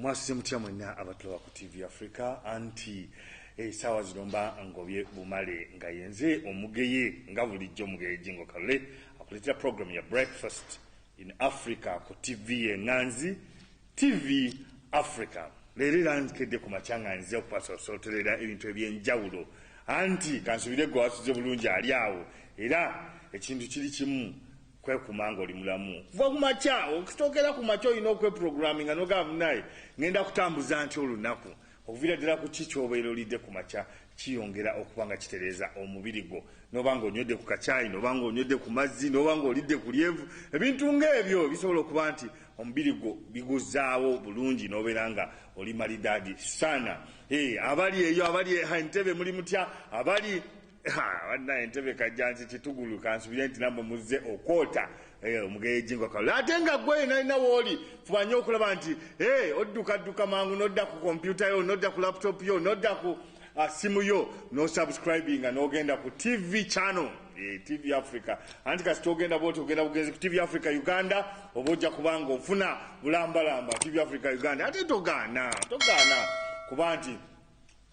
Mwasise mutya mwenna abatula ku TV Africa anti sawa zilomba ngobye bumale nga yenze omugeye nga bulijjo mugeye jingo kale akuletea program ya Breakfast in Africa ku TV enganzi TV Africa lero lankedde ku machanga nze okupasa sotelera ebintu ebyenjawulo anti kansubire gwa asuze bulungi ali awo era ekintu kiri kimu kwe kumanga oli mulamu kuva kumacha okutokera kumacho ino kwe programming anoga naye ngenda kutambuza nti olunaku okuvira ddala ku kikyobero olidde kumacha kiyongera okubanga kitereza omubiri gwo nobanga onyodde ku kachai nobanga onyodde ku mazzi nobanga olidde ku lyevu ebintu ng'ebyo bisobola okuba nti omubiri gwo biguzaawo bulungi noberanga oli malidadi sana abali eyo abali entebe muli mutya abali wana entebe kajanzi kitugulu kansubire nti namwe muzze okota omugeye jingo kala ate nga gwe nalina wooli fubanye okulaba nti odduka mangu nodda ku computer yo nodda ku laptop yo nodda ku simu yo no subscribing n'ogenda ku TV channel TV Africa anti kasi togenda boti ogenda bugenzi ku TV Africa Uganda obojja kubanga ofuna bulambalamba TV Africa Uganda ate togana kuba nti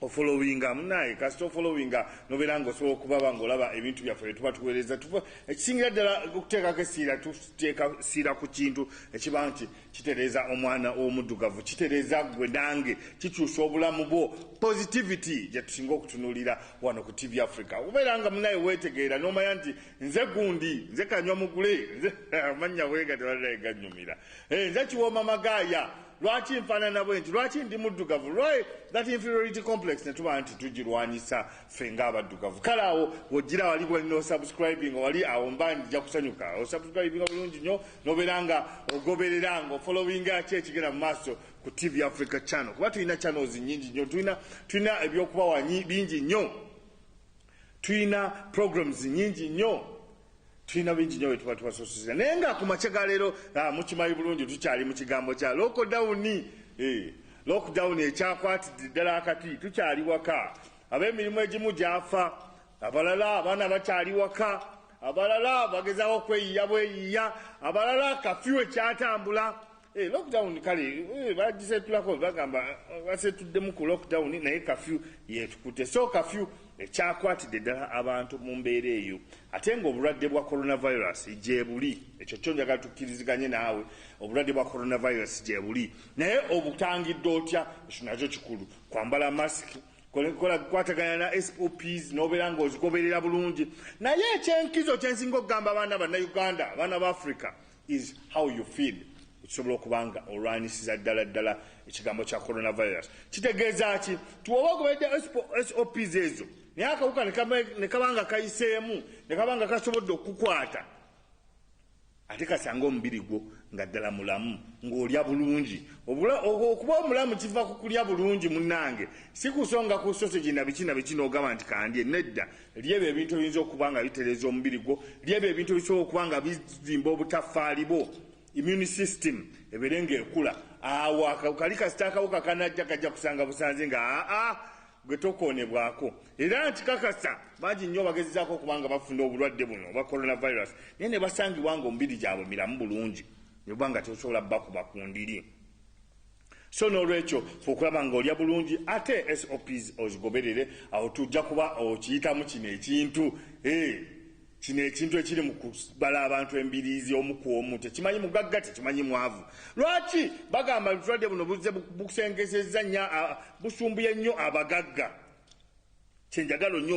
followinga munaye kasi followinga noberango so kubaba ngolaba ebintu byaffe tuba tuwereza tuva ekisingira ddala okuteeka kesira tuteeka sira ku kintu ekibanti kitereza omwana omuddugavu kitereza gwe nange kikyusa obulamu bwo positivity je tusinga okutunulira wano ku TV Africa uberanga munaye wetegeera nomanya nti nze gundi nze kanywa mugule nze amanya wega tewalira eganyumira nze kiwoma magaya lwaki mfanana bwenti lwaki ndi muddugavu lwaki that inferiority complex netuba nti tugirwanyisa ffe ng'abaddugavu kale awo wogira wali bwalina osubscribing wali awo mba ndija kusanyuka osubscribinga bulungi nnyo nobeeranga ogobereranga ofollowinga ki ekigenda mu maaso ku TV Africa channel kuba tulina channels nnyingi nnyo tulina ebyokubawa bingi nnyo tulina programs nnyingi nnyo tulina bingi nnyo wetuba tubasosozera naye nga ku makyega leero mukimanyi bulungi tukyali mu kigambo kya lockdown ekyakwatidde ddala akati tukyali waka ab'emirimu egimu gyafa abalala abaana bakyali waka abalala bagezaawo okweyiya bweyiya abalala kafyu ekyatambula lockdown kale bagisetulako bagamba basetuddemu ku lockdown naye kafyu yetukute so kafyu ekyakwatidde ddala abantu mu mbeera eyo ate ng'obulwadde bwa coronavirus gye buli ekyo kyo njagala tukkiriziganye naawe obulwadde bwa coronavirus gye buli naye obutangidde otya ekyo nakyo kikulu kwambala masiki kwataganya na SOPs nobeera ng'ozigoberera bulungi naye ekyenkizo kyensinga okugamba abaana bannayuganda abaana ba Africa is how you feel kisobola okubanga olwanyisiza ddala ekigambo kya coronavirus kitegeeza ki tuwoba ogobedde SOPs ezo naye akawuka ne kabanga kayiseemu ne kabanga kasobodde okukwata ate kasanga omubiri gwo nga ddala mulamu ng'olya bulungi okuba omulamu kiva ku kulya bulungi munnange si kusonga ku sausage na biki n'ogamba nti kandye nedda lyebyo ebintu ebiyinza okuba nga bitereza omubiri gwo lyebyo ebintu ebisobola okuba nga bizimba obutafaali bwo immune system eberenga ekula awo akawukali kasita akawuka kanajja kajja kusanga busanze nga gwe tokoonebwako era nti kakasa bangi nnyo bagezezaako okubanga bafuna obulwadde buno obwa coronavirus naye ne basangibwa nga omubiri gyabwe miramu bulungi ne bubanga tosobola bakuba ku ndiri so n'olwekyo fe okulaba ng'olya bulungi ate SOPs ozigoberere awo tujja kuba okiyitamu kino ekintu kino ekintu ekiri mu kubala abantu embiriizi omu ku omu tekimanyi mugagga tekimanyi mwavu lwaki bagamba obulwadde buno buzze busengesezza nnyo busumbuye nnyo abagagga kyenjagala nnyo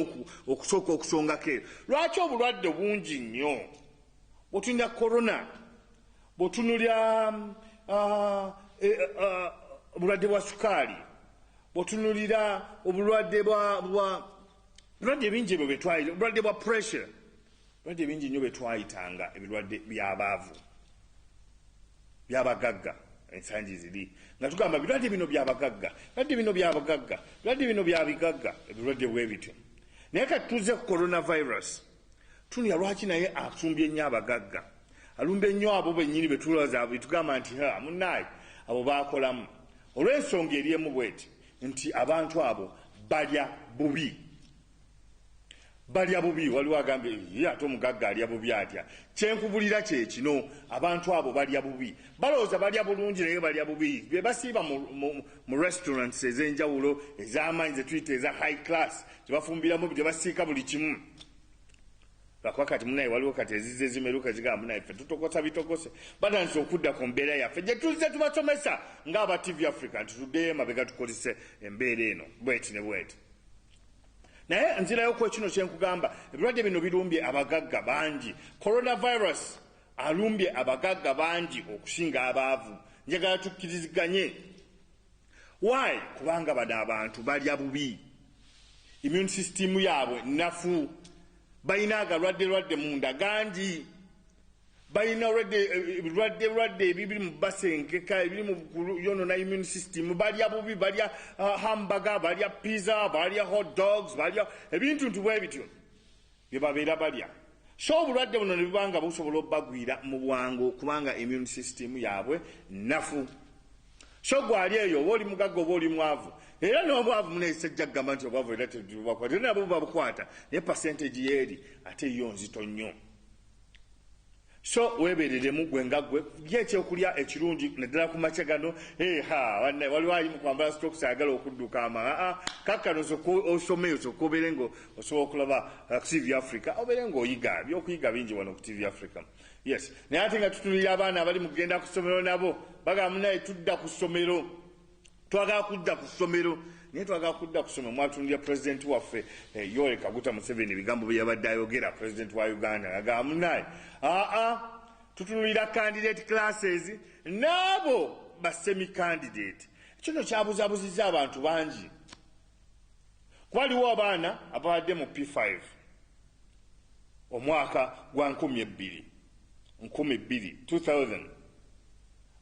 okusooka okusongako ero lwaki obulwadde bungi nnyo bw'otunulira corona bw'otunulira obulwadde bwa sukaali bw'otunulira obulwadde bulwadde bingi ebyo betwalira obulwadde bwa pressure bulwadde bingi nnyo betwayitanga ebirwadde by'abaavu by'abagagga ensangi ziri nga tugamba birwadde bino by'abagagga birwadde bino by'abagagga birwadde bino by'abigagga ebirwadde bwe bityo naye kati tuze ku coronavirus tunira lwaki naye asumbye nnyo abagagga alumba ennyo abo bennyini betulooza tugamba nti munnaye abo baakolamu olw'ensonga eri emu bweti nti abantu abo balya bubi balya bubi waliwo agambye ye ate omugagga alya bubi atya kyenkubulira kye kino abantu abo balya bubi balowooza balya bulungi naye balya bubi be basiiba mu restaurants ez'enjawulo ez'amaanyi ze tuyita eza high class tebafumbiramu gye basiika buli kimu lwakuba kati munaye waliwo kati ezize zimeruka zigamba munaye ffe tutokosa bitokose batandise okudda ku mbeera yaffe gye tuzze tubasomesa ng'aba TV Africa nti tuddeyo emabega tukozese embeera eno bweti ne bweti naye nzirayo ku kino kyenkugamba ebirwadde bino birumbye abagagga bangi coronavirus alumbye abagagga bangi okusinga abaavu njagala tukkiriziganye why kubanga bano abantu balya bubi immune system yaabwe nafu balina agalwadde munda gangi balina ebirwadde ebibiri mu basenkeka ebiri mu yonona immune system balya bubi balya hamburger balya pizza balya hot dogs balya ebintu ntubwe bityo bye babeera balya so obulwadde buno ne bibanga busobola obbagwira mu bwangu kubanga immune system yaabwe nafu so gwali eyo oba oli mugagga oba oli mwavu era n'obwavu muneesejja kugamba nti obwavu era tetubakwata era nabo babukwata naye percentage yeeri ate yo nzito nnyo so weebereremu gwe nga gwe gyekyokulya ekirungi naddala ku makya gano waliwo alimu kwambala stokes ayagala okudduka kakkano osomeyo sokka obeere nga osobola okulaba TV Africa obeere ng'oyiga byokuyiga bingi wano ku TV Africa yes naye ate nga tutunulira abaana abali mu kugenda ku ssomero nabo bagamba naye tudda ku ssomero twagala kudda ku ssomero naye twagala kudda ku ssomero mwatunulira pulezidenti waffe Yoweri Kaguta Museveni ebigambo bye yabadde ayogera pulezidenti wa Uganda agamba munaye tutunulira candidate classes n'abo ba semi candidate kino kyabuzabuzizza abantu bangi kwaliwo abaana ababadde mu P5 omwaka gwa 2000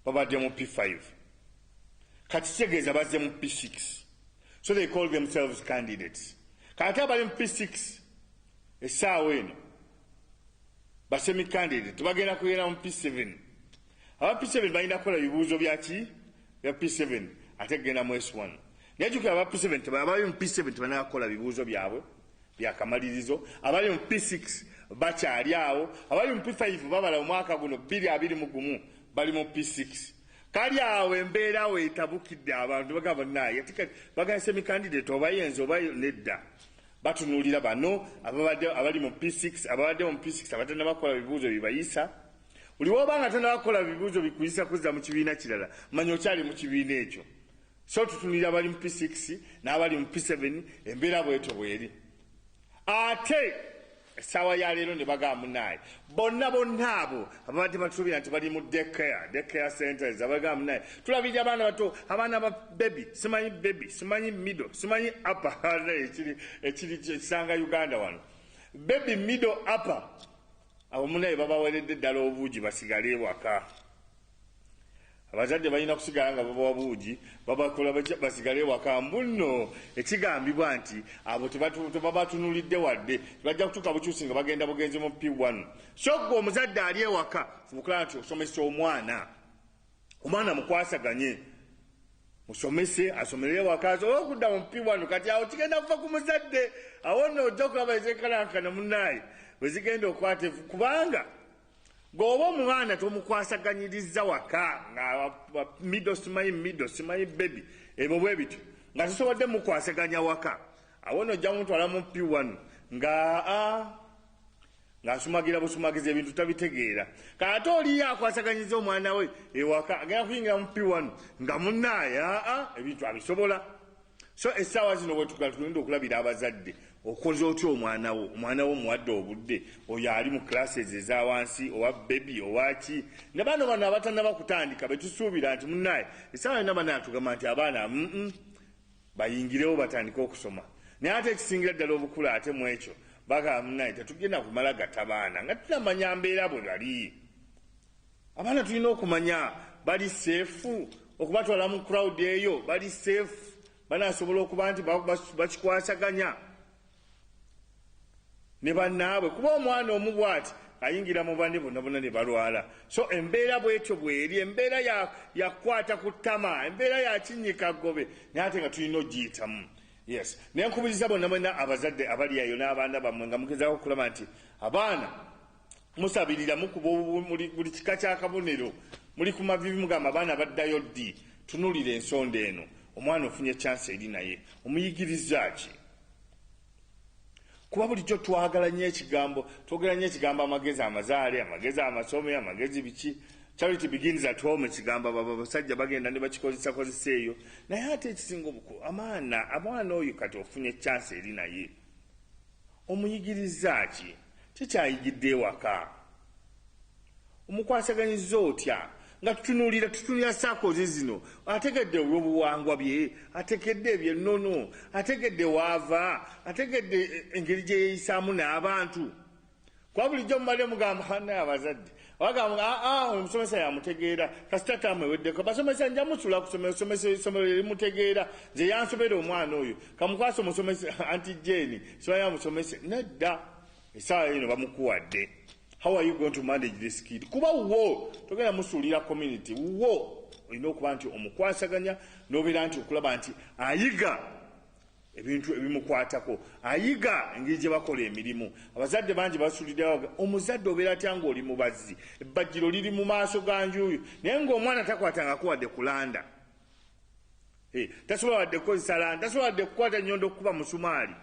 babadde mu P5 kati kitegeeza bazze mu P6 so they call themselves candidates kati abali mu P6 essaawa eno basemi candidate tubagenda kugenda mu P7 aba P7 balina kukola bibuuzo byaki bya P7 ate kugenda mu S1 naye jjukira aba P7 abali mu P7 tebalina kukola bibuuzo byabwe byakamalirizo abali mu P6 bakyali awo abali mu P5 babala omwaka guno 2021 bali mu P6 kali awo embeera awo etabukidde abantu bagamba naye bagamba semi candidate oba yenze oba nedda batunuulira bano abali mu P6 ababadde mu P6 abatenda bakola bibuuzo bibayisa buli wobanga tenda bakola bibuuzo bikuyisa kuzza mu kibiina kirala manya okyali mu kibiina ekyo so tutunulira abali mu P6 n'abali mu P7 embeera bwetyo bweri ate essaawa ya leero ne bagamba munaye bonna abo ababadde batusuubira nti bali mu daycare centers abagamba munaye tulabirira abaana bato abaana ba baby simanyi middle simanyi upper ekiri kisanga Uganda wano baby middle upper abo munaye babaweredde ddala obuugi basigale ewaka abazadde balina kusigala nga babawa buugi babakola basigale ewaka mbuno ekigambibwa nti abo tebabatunulidde wadde tebajja kutuuka bukyusi nga bagenda bugenzi mu P1 so gwe omuzadde ali ewaka fubukula nti osomesa omwana mukwasaganye musomese asomere ewaka asobola okudda mu P1 kati awo kigenda kuva ku muzadde awo nno ojja okulaba ezekalankana munaye bwe zigenda okwata kubanga gwoba omwana tomukwasaganyiriza waka nga middle simanyi baby ebyo bwe bityo nga tusobodde mukwasaganya waka awo nno ojja mutwala mu P1 ng'asumagira busumagiza ebintu tabitegeera kati oliyo akwasaganyiza omwana we ewaka agenda kuyingira mu P1 nga munnaye ebintu abisobola so essaawa zino bwe tulinda okulabira abazadde okoze otya omwana wo muwadde obudde oyo ali mu classes eza wansi owa baby owaki ne bano abatannaba kutandika betusuubira nti munnaye essaawa yonna bano atugamba nti abaana bayingirewo batandike okusoma naye ate ekisingira ddala obukulu ate mu ekyo bagamba munnaye tetugenda kumala gatta baana nga tunamanya mbeera bwe bali abaana tulina okumanya bali seefu okubatwala mu crowd eyo bali seefu banasobola okuba nti bakikwasaganya ne bannaabwe kuba omwana omu bw'ati ayingira mu banne bonna ne balwala so embeera bwetyo bweri embeera yakwata ku ttama embeera yakinyika ggobe naye ate nga tulina ogiyitamu Yes, nenkubiriza bonna mwena abazadde abali ayo n'abaana bammwe nga mugezaako okulaba nti abaana musabirira mukuba buli kika kya kabonero muli ku mavivi mugamba abaana baddayo ddi tunulira ensonda eno omwana ofunye chance eri naye omuyigiriza ki kuba bulijjo twagala nnyo ekigambo twogera nnyo ekigambo amagezi amazaale amagezi amasome amagezi biki charity begins at home ekigambo abasajja bagenda ne bakikozesa eyo naye ate ekisinga obukulu amwana oyo kati ofunye chance eri naye omuyigiriza ki kikyayigidde ewaka omukwasaganyiza otya nga tutunulira sakozi zino ategedde olw'obuwangwa bye ategedde ebyennono ategedde waava ategedde engeri gye yeeyisaamu n'abantu kwa bulijjo mumale mugamba naye abazadde bagamba omusomesa yamutegeera kasita tamweweddeko basomesa nja musula kusomera essomero erimutegeera nze yansobera omwana oyo kamukwasa omusomesa anti jeni sibayo amusomese nedda essaawa eno bamukuwadde. How are you going to manage this kid? Kuba wo togenda musuulira community wo olina okuba nti omukwasaganya n'obeera nti okulaba nti ayiga ebintu ebimukwatako ayiga engeri gye bakola emirimu. Abazadde bangi basuulirirawo omuzadde obeera atya ng'oli mubazzi ebbajjiro liri mu maaso ga njuuyo naye ng'omwana takwatangako wadde kulanda tasobola wadde kukozesa landa tasobola wadde kukwata nnyondo okukuba musumaali.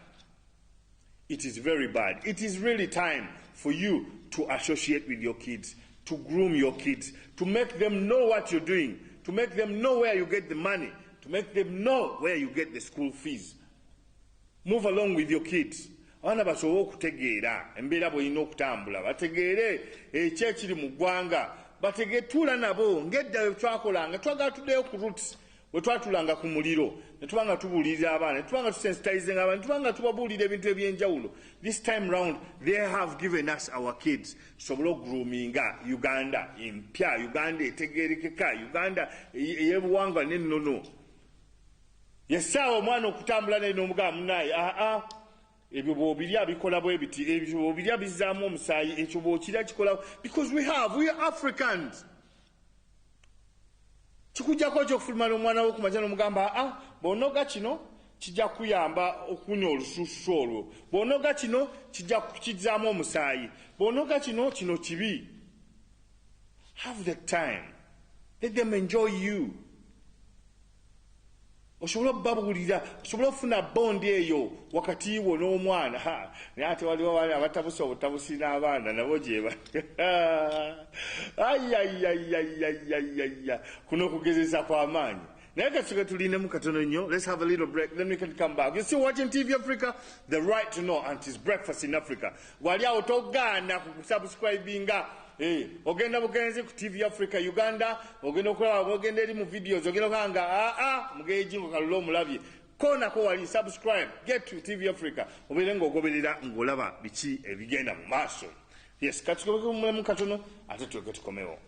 It is very bad. It is really time for you to associate with your kids, to groom your kids, to make them know what you're doing, to make them know where you get the money, to make them know where you get the school fees. Move along with your kids. Abaana basobole okutegeera embeera bw'olina okutambula bategeere ekyekiri mu ggwanga bategeetuula nabo ng'edda twakolanga twagala tuddeyo ku roots bwe twatulanga ku muliro ne tuba nga tubuulirira abaana ne tuba nga tusensitizinga abaana ne tuba nga tubabuulira ebintu eby'enjawulo. This time round they have given us our kids tusobole okugroominga Uganda empya Uganda etegeerekeka Uganda ey'ebuwangwa n'ennono. Yessaawa omwana okutambula naye n'omugamba munnaye ebyo bw'obirya bikola bwe biti ebyo bw'obirya bizzaamu omusaayi ekyo bw'okirya kikola because we are Africans. Kikujjako ky'okufulumana omwana wo kumakya n'omugamba bw'onoga kino kijja kuyamba okunya olusuusu olwo bw'onoga kino kijja kukizzaamu omusaayi bw'onoga kino kibi. Have the time, let them enjoy you. Osobola okubabuulira osobola okufuna bondi eyo wakati wo n'omwana naye ate waliwo abaana abatabusa obutabusi n'abaana nabo gyeba kuno okugezesa kw'amaanyi naye katuke tulinemu katono nnyo. Let's have a little break then we can come back. You're still watching TV Africa, the right to know, and it's breakfast in Africa. Wali awo togaana kusubscribinga ogenda bugenzi ku TV Africa Uganda ogenda okulaba ogenda eri mu videos ogenda okanga mugeji ngokalula omulabye konako wali subscribe get to TV Africa obeere ng'ogoberera ng'olaba biki ebigenda mu maaso. Yes, katukobe mu katono ate tuleke tukomewo.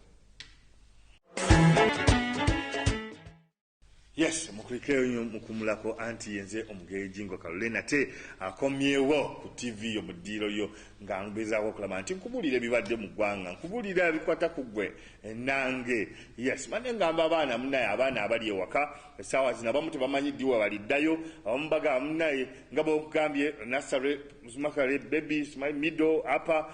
Yes, mukulikeyo mukumulako anti yenze omugeji ngokalule nate akomyewo ku TV yo mudiro yo nga ngezaako okulaba nti nkubulira ebibadde mu ggwanga nkubulira ebikwata ku ggwe nange. Yes, mane ngamba abaana munnaye abaana abali ewaka essaawa zino abamu tebamanyi ddi waliddayo abamu bagamba munnaye nga bwokugambye nasare makale baby middle upper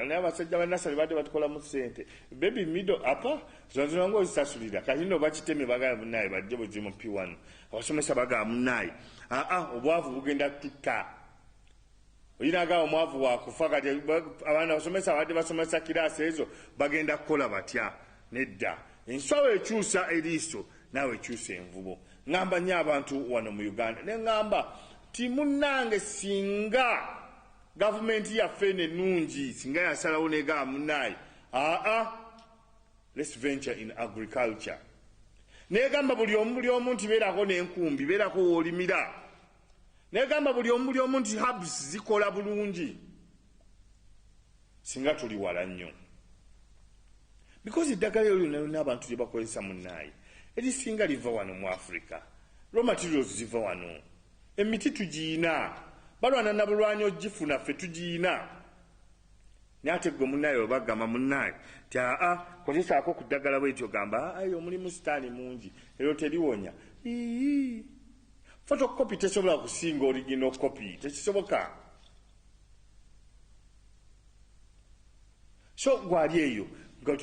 naye abasajja ba nasare badde batukolamu ssente baby middle upper zonzina ng'ozisasulira kayino bakiteme bagamba munnaye bajje buzimu P1 abasomesa bagamba munnaye obwavu bugenda tutta olina agamba omwavu wakufa kati abaana basomesa badde basomesa kiraasi ezo bagenda kukola batya nedda enswawo ekyusa eriiso naawe ekyusa envubo. Ngamba nnyo abantu wano mu Uganda ne ngamba ti munnange singa gavumenti yaffe ennungi singa yasalawo negamba munnaye let's venture in agriculture. Negamba buli omu nti beerako n'enkumbi beerako w'olimira. Negamba buli omu nti herbs zikola bulungi singa tuli wala nnyo because eddagala eryo n'abantu gye bakozesa munnaye erisinga liva wano mu Africa. Raw materials ziva wano emiti tugiina balwana na bulwanyi ogifuna ffe tugiina naye ate gwe munnaye obagamba munnaye ti kozesaako ku ddagala bwetyo gamba omulimu sitaani mungi eryo terionya photocopy tesobola kusinga original copy tekisoboka. So gwali eyo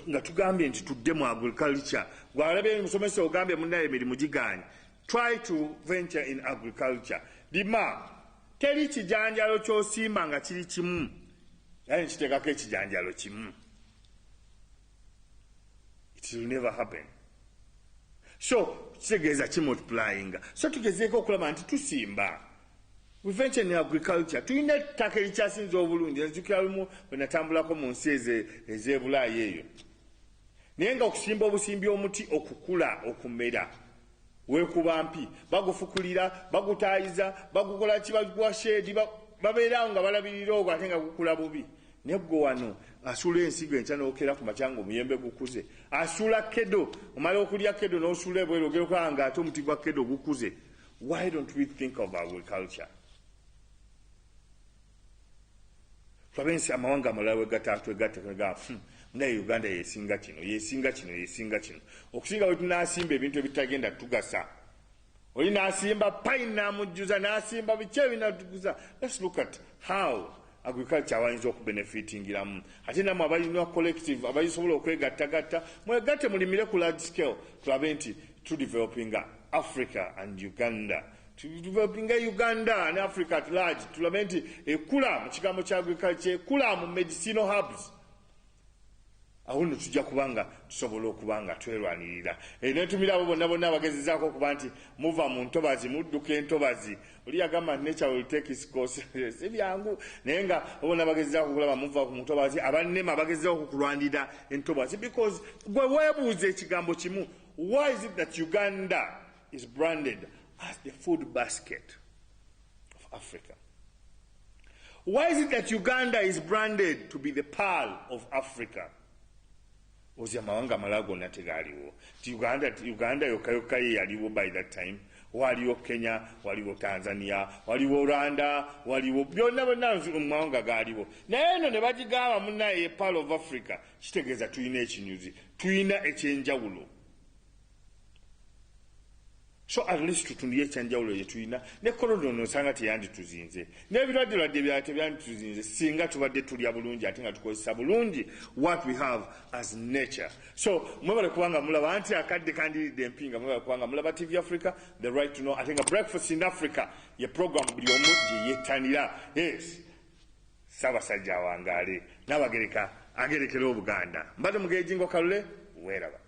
nga tugambye nti tudde mu agriculture gwalabe musomesa ogambye munnaye emirimu giganye. Try to venture in agriculture. Lima teri kijanjalo ky'osimba nga kiri kimu yaye nkiteekako ekijanjalo kimu. It will never happen. So kitegeeza kimultiplying. So tugezeeko okulaba nti tusimba. We venture in agriculture. Tuyina ettaka erikyasinza obulungi. Nzijukira lumu bwe natambulako mu nsi ez'Ebulaayi eyo. Naye nga okusimba obusimbi omuti okukula okumera. Weekuba mpi bagufukulira bagutaayiza bagukola ki baguwa shedi babeerawo nga balabirira ogwo ate nga gukula bubi. Naye gwe wano asuula ensigo enkya n'okera ku makya omuyembe gukuze. Asuula kedo omala okulya kedo n'osuula ebweru ogera okulaba nga ate omuti gwa kedo gukuze. Why don't we think of agriculture? Twabensi amawanga amalala wegattwegatta naye Uganda yesinga kino. Okusinga bwe tunaasimba ebintu ebitagenda tugasa. Oli naasimba pine n'amujjuza n'asimba biki ebinatuguza. Let's look at how agriculture abayinza okubenefitingiramu. Ate namwe abalina collective abayisobola okwegattagatta mwegatte mulimire ku large scale. Tulabe nti developing Africa and Uganda. Developing Uganda and Africa at large. Tulabe nti ekula mu kigambo kya agriculture ekula mu medicinal herbs. Awo nno tujja kubanga tusobola okubanga twerwanirira. Netumira abo bonna abagezezaako okuba nti muva mu ntobazi mudduka entobazi. Oli yagamba nature will take its course. Si byangu naye nga bonna abagezezaako okulaba muva ku ntobazi abannema abagezezaako okukulwanirira entobazi because gwe weebuuza ekigambo kimu. Why is it that Uganda is branded as the food basket of Africa? Why is it that Uganda is branded to be the pearl of Africa? Ozi amawanga amalala gonna tegaaliwo. Uganda yokka ye yaliwo by that time. Waliwo Kenya, waliwo Tanzania, waliwo Rwanda, waliwo byonna mu mawanga gaaliwo. Naye eno ne bagigamba munnaye pearl of Africa. Kitegeeza tulina ekinyuzi, tulina ekyenjawulo. So at least tutundiye ekyenjawulo ye tulina. Ne korona ono osanga teyandituzinze. N'ebirwadde byandituzinze singa tubadde tulya bulungi ate nga tukozesa bulungi what we have as nature. So mwebale kubanga mulaba anti akadde kandiridde empinga mwebale kubanga mulaba TV Africa, the right to know. I think a breakfast in Africa ye program buli omu gye yettanira. Yes. Ssaabasajja awangaale n'abagereka agerekera Obuganda. Mbadde Mugejingo Kalule weeraba.